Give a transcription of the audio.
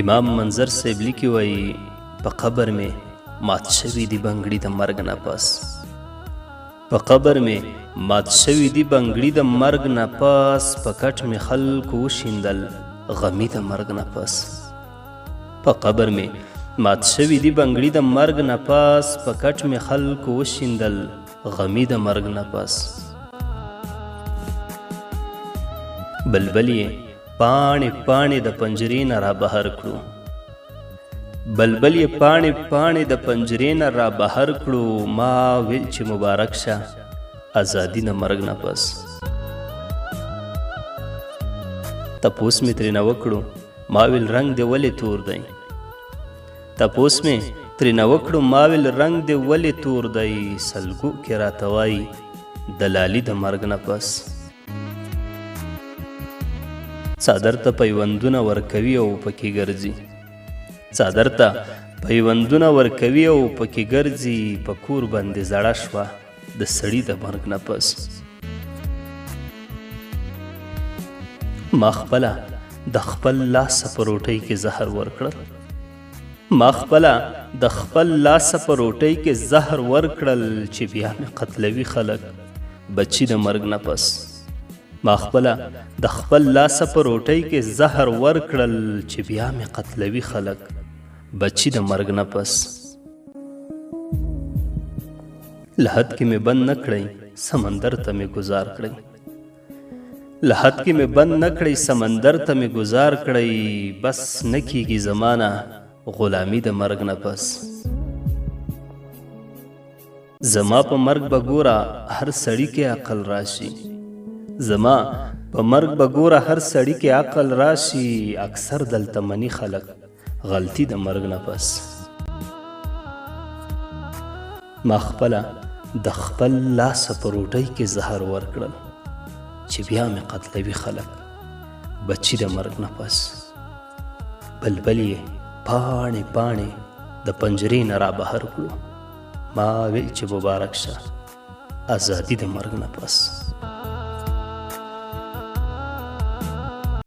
امام منظر صاحب لیکي وایي په قبر مې مات شوي دي بنګړي د مرګ نه پس، په قبر مې مات شوي دي بنګړي د مرګ نه پس، په کټ مې خلکو وشیندل غمي د مرګ نه پس، په قبر مې مات شوي دي بنګړي د مرګ نه پس، په کټ مې خلکو وشیندل غمي د مرګ نه پس. بلبل یې پاڼې پاڼې د پنجرې نه را بهر کړو، بلبل یې پاڼې پاڼې د پنجرې نه را بهر کړو، ما ویل چې مبارک شه ازادي د مرګ نه پس. تپوس مې ترېنه وکړو ما ویل رنګ دې ولې تور دی، تپوس مې ترېنه وکړو ما ویل رنګ دې ولې تور دی، سلګو کې راته وایي دلالي د مرګ نه پس. څادر ته پیوندونه ورکوي او پکې ګرځي، څادر ته پیوندونه ورکوي او پکې ګرځي، په کور باندې زړه شوه د سړي د مرګ نه پس. ما خپله د خپل لاسه په روټۍ کې زهر ورکړل، ما خپله د خپل لاسه په روټۍ کې زهر ورکړل، چې بیا مې قتلوي خلک بچي د مرګ نه پس. ما خپله د خپل لاسه په روټۍ کې زهر ورکړل، چې بیا مې قتلوي خلک بچي د مرګ نه پس. لحد کې مې بند نه کړئ سمندر ته مې گزار کړئ، لحد کې مې بند نه کړئ سمندر ته مې گزار کړئ، بس نه کیږي زمانه غلامي د مرګ نه پس. زما په مرګ به ګوره هر سړي کې عقل راشي، زما په مرګ به ګوره هر سړي کې عقل راشي، اکثر دلته مني خلک غلطي د مرګ نه پس. ما خپله د خپل لاسه په روټۍ کې زهر ورکړل، چې بیا مې قتلوي خلک بچي د مرګ نه پس. بلبل یې پاڼې پاڼې د پنجرې نه را بهر کړو، ما ویل چې مبارک شه ازادي د مرګ نه پس.